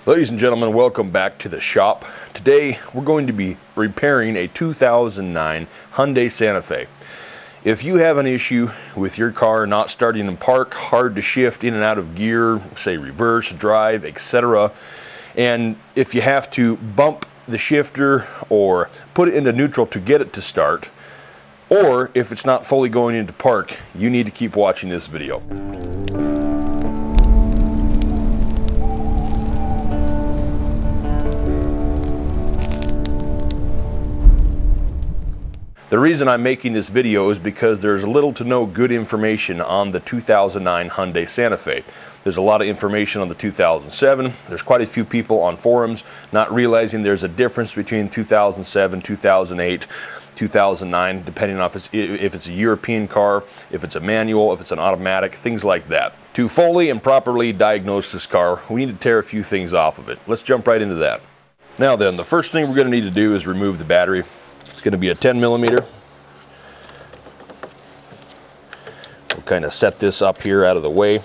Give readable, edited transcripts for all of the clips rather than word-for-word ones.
Ladies and gentlemen, welcome back to the shop. Today we're going to be repairing a 2009 Hyundai Santa Fe. If you have an issue with your car not starting in park, hard to shift in and out of gear, say reverse, drive, etc., and if you have to bump the shifter or put it into neutral to get it to start, or if it's not fully going into park, you need to keep watching this video. The reason I'm making this video is because there's little to no good information on the 2009 Hyundai Santa Fe. There's a lot of information on the 2007. There's quite a few people on forums not realizing there's a difference between 2007, 2008, 2009, depending on if it's a European car, if it's a manual, if it's an automatic, things like that. To fully and properly diagnose this car, we need to tear a few things off of it. Let's jump right into that. Now then, the first thing we're going to need to do is remove the battery. It's going to be a 10 millimeter. We'll kind of set this up here out of the way.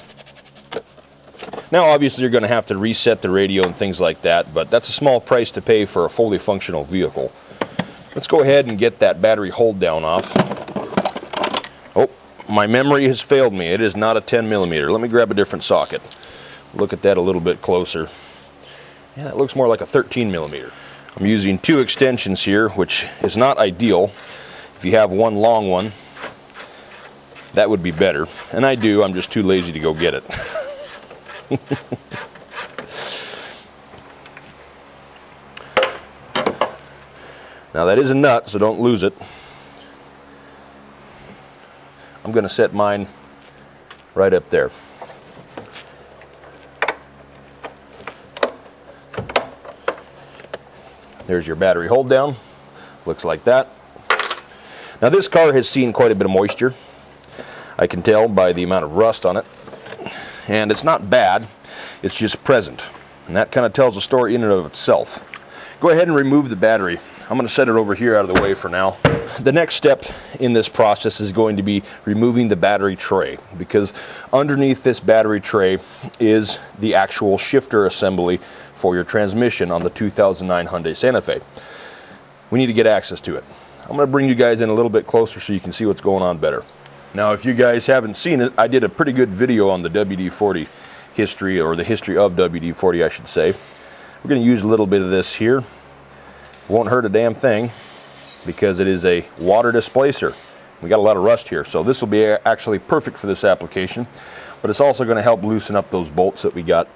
Now obviously you're going to have to reset the radio and things like that, but that's a small price to pay for a fully functional vehicle. Let's go ahead and get that battery hold down off. Oh, my memory has failed me. It is not a 10 millimeter. Let me grab a different socket. Look at that a little bit closer. Yeah, it looks more like a 13 millimeter. I'm using two extensions here, which is not ideal. If you have one long one, that would be better. And I do, I'm just too lazy to go get it. Now that is a nut, so don't lose it. I'm going to set mine right up there. There's your battery hold down. Looks like that. Now this car has seen quite a bit of moisture. I can tell by the amount of rust on it. And it's not bad, it's just present. And that kind of tells a story in and of itself. Go ahead and remove the battery. I'm going to set it over here out of the way for now. The next step in this process is going to be removing the battery tray, because underneath this battery tray is the actual shifter assembly for your transmission on the 2009 Hyundai Santa Fe. We need to get access to it. I'm going to bring you guys in a little bit closer so you can see what's going on better. Now if you guys haven't seen it, I did a pretty good video on the WD-40 history, or the history of WD-40 I should say. We're going to use a little bit of this here. Won't hurt a damn thing because it is a water displacer. We got a lot of rust here, so this will be actually perfect for this application, but it's also going to help loosen up those bolts that we got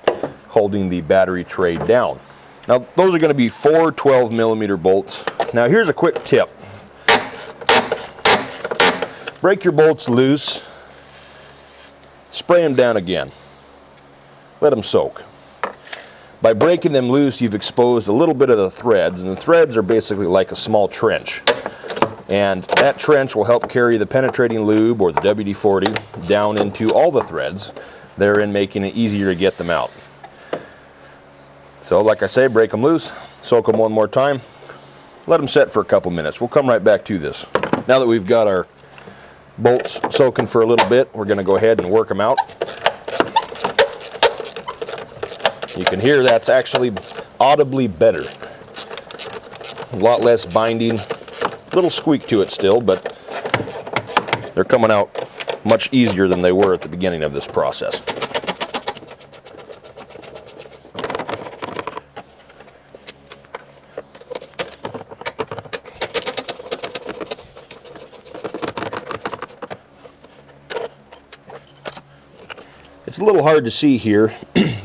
holding the battery tray down. Now those are going to be 4 12 millimeter bolts. Now here's a quick tip. Break your bolts loose, spray them down again, let them soak. By breaking them loose, you've exposed a little bit of the threads, and the threads are basically like a small trench. And that trench will help carry the penetrating lube, or the WD-40, down into all the threads, therein making it easier to get them out. So like I say, break them loose, soak them one more time, let them set for a couple minutes. We'll come right back to this. Now that we've got our bolts soaking for a little bit, we're going to go ahead and work them out. You can hear that's actually audibly better. A lot less binding, a little squeak to it still, but they're coming out much easier than they were at the beginning of this process. It's a little hard to see here,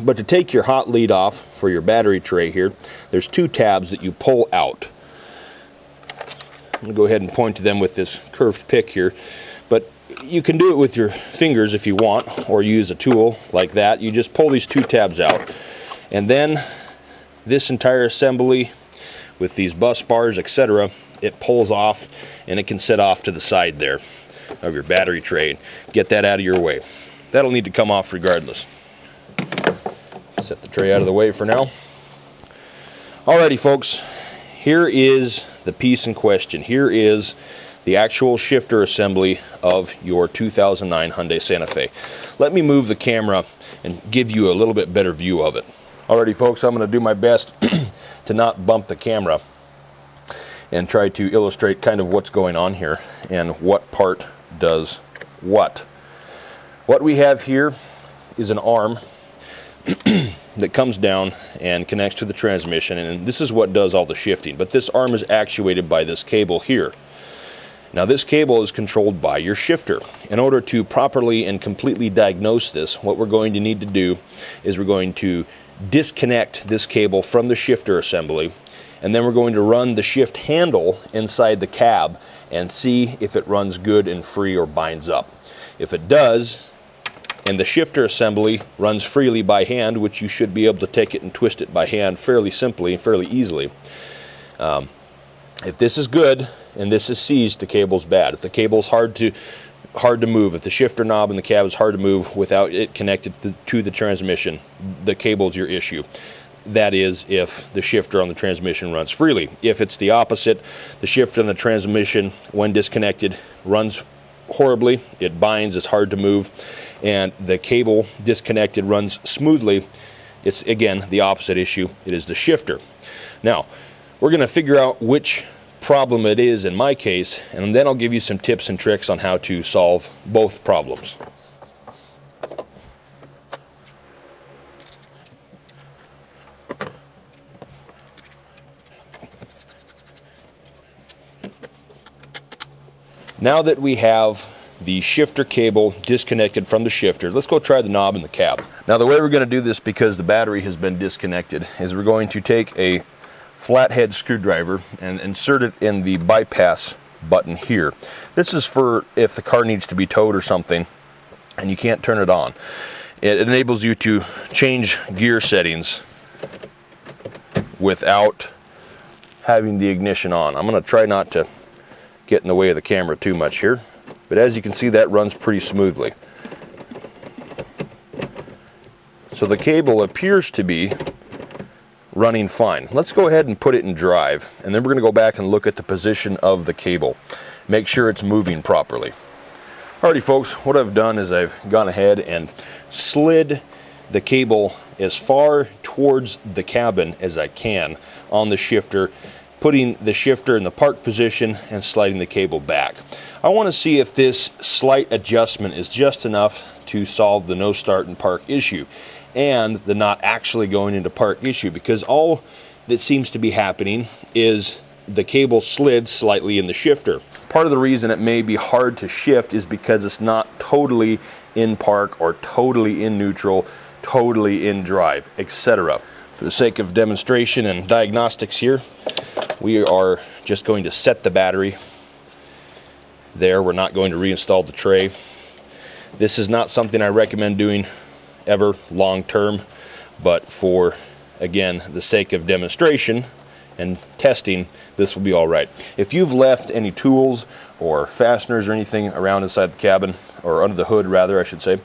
but to take your hot lead off for your battery tray here, there's two tabs that you pull out. I'm going to go ahead and point to them with this curved pick here, but you can do it with your fingers if you want, or use a tool like that. You just pull these two tabs out, and then this entire assembly with these bus bars, etc., it pulls off, and it can set off to the side there of your battery tray. Get that out of your way. That'll need to come off regardless. Set the tray out of the way for now. Alrighty folks, here is the piece in question. Here is the actual shifter assembly of your 2009 Hyundai Santa Fe. Let me move the camera and give you a little bit better view of it. Alrighty folks, I'm going to do my best to not bump the camera and try to illustrate kind of what's going on here and what part does what. What we have here is an arm that comes down and connects to the transmission, and this is what does all the shifting. But this arm is actuated by this cable here. Now this cable is controlled by your shifter. In order to properly and completely diagnose this, what we're going to need to do is we're going to disconnect this cable from the shifter assembly, and then we're going to run the shift handle inside the cab and see if it runs good and free or binds up. If it does, and the shifter assembly runs freely by hand, which you should be able to take it and twist it by hand fairly simply and fairly easily. If this is good and this is seized, the cable's bad. If the cable's hard to move, if the shifter knob in the cab is hard to move without it connected to the transmission, the cable's your issue. That is, if the shifter on the transmission runs freely. If it's the opposite, the shifter on the transmission, when disconnected, runs horribly, it binds, it's hard to move, and the cable disconnected runs smoothly, it's again the opposite issue. It is the shifter. Now, we're going to figure out which problem it is in my case, and then I'll give you some tips and tricks on how to solve both problems. Now that we have the shifter cable disconnected from the shifter, let's go try the knob in the cab. Now the way we're going to do this, because the battery has been disconnected, is we're going to take a flathead screwdriver and insert it in the bypass button here. This is for if the car needs to be towed or something and you can't turn it on. It enables you to change gear settings without having the ignition on. I'm going to try not to get in the way of the camera too much here, but as you can see, that runs pretty smoothly. So the cable appears to be running fine. Let's go ahead and put it in drive, and then we're going to go back and look at the position of the cable. Make sure it's moving properly. Alrighty folks, what I've done is I've gone ahead and slid the cable as far towards the cabin as I can on the shifter, putting the shifter in the park position and sliding the cable back. I want to see if this slight adjustment is just enough to solve the no start and park issue and the not actually going into park issue, because all that seems to be happening is the cable slid slightly in the shifter. Part of the reason it may be hard to shift is because it's not totally in park or totally in neutral, totally in drive, etc. For the sake of demonstration and diagnostics here, we are just going to set the battery there. We're not going to reinstall the tray. This is not something I recommend doing ever long term, but for, again, the sake of demonstration and testing, this will be all right. If you've left any tools or fasteners or anything around inside the cabin, or under the hood rather, I should say,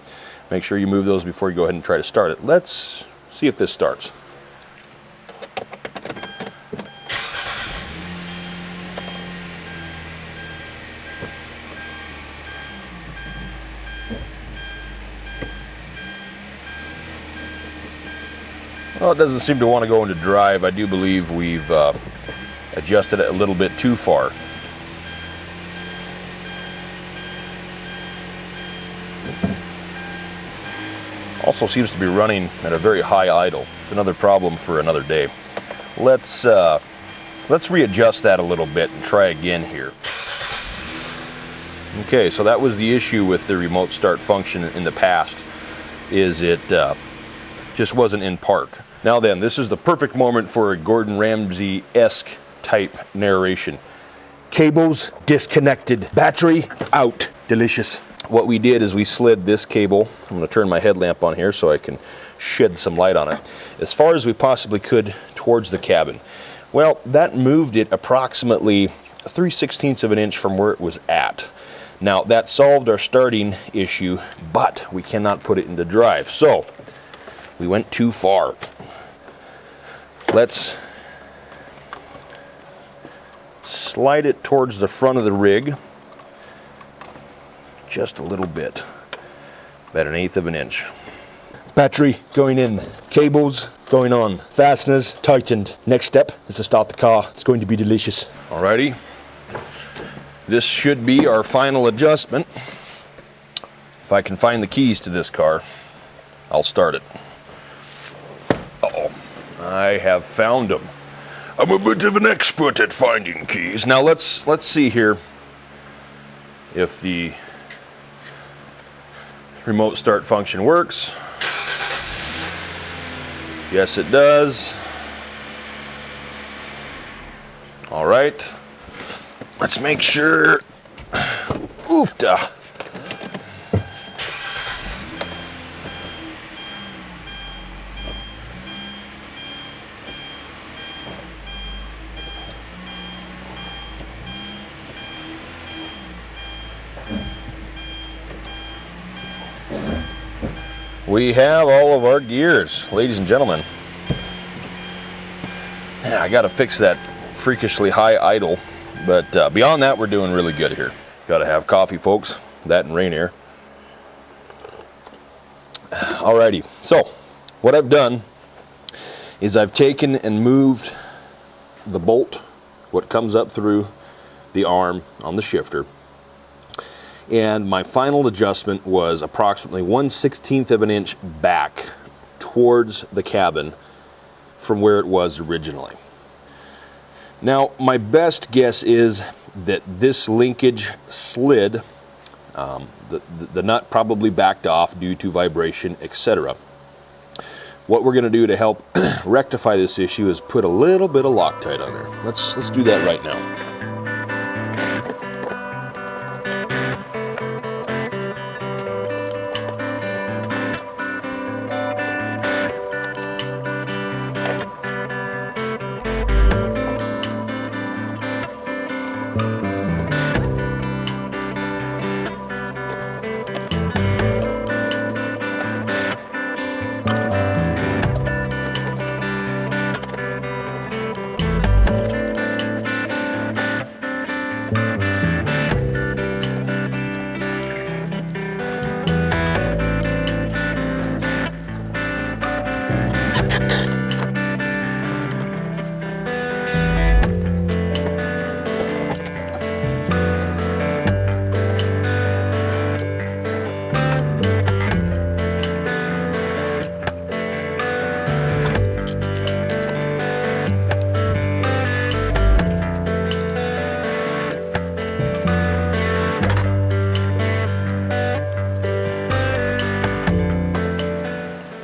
make sure you move those before you go ahead and try to start it. Let's see if this starts. Well, it doesn't seem to want to go into drive. I do believe we've adjusted it a little bit too far. Also seems to be running at a very high idle. It's another problem for another day. Let's readjust that a little bit and try again here. Okay, so that was the issue with the remote start function in the past, is it just wasn't in park. Now then, this is the perfect moment for a Gordon Ramsay-esque type narration. Cables disconnected, battery out. Delicious. What we did is we slid this cable, I'm going to turn my headlamp on here so I can shed some light on it, as far as we possibly could towards the cabin. Well, that moved it approximately 3/16 of an inch from where it was at. Now, that solved our starting issue, but we cannot put it into drive. So, we went too far. Let's slide it towards the front of the rig just a little bit, about 1/8 of an inch. Battery going in, cables going on. Fasteners tightened. Next step is to start the car. It's going to be delicious. Alrighty. This should be our final adjustment. If I can find the keys to this car, I'll start it. Uh-oh. I have found them. I'm a bit of an expert at finding keys. Now let's see here if the remote start function works. Yes, it does. All right. Let's make sure. Oofta. We have all of our gears, ladies and gentlemen. Yeah, I gotta fix that freakishly high idle, but beyond that, we're doing really good here. Gotta have coffee, folks. That and Rainier. Alrighty, so what I've done is I've taken and moved the bolt, what comes up through the arm on the shifter. And my final adjustment was approximately 1/16 of an inch back towards the cabin from where it was originally. Now, my best guess is that this linkage slid. The nut probably backed off due to vibration, etc. What we're going to do to help rectify this issue is put a little bit of Loctite on there. Let's do that right now.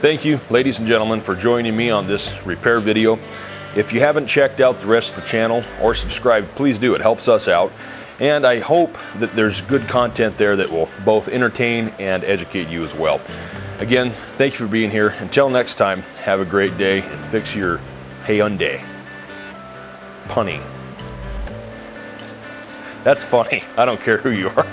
Thank you, ladies and gentlemen, for joining me on this repair video. If you haven't checked out the rest of the channel or subscribed, please do. It helps us out. And I hope that there's good content there that will both entertain and educate you as well. Again, thank you for being here. Until next time, have a great day and fix your Hyundai. Punny. That's funny. I don't care who you are.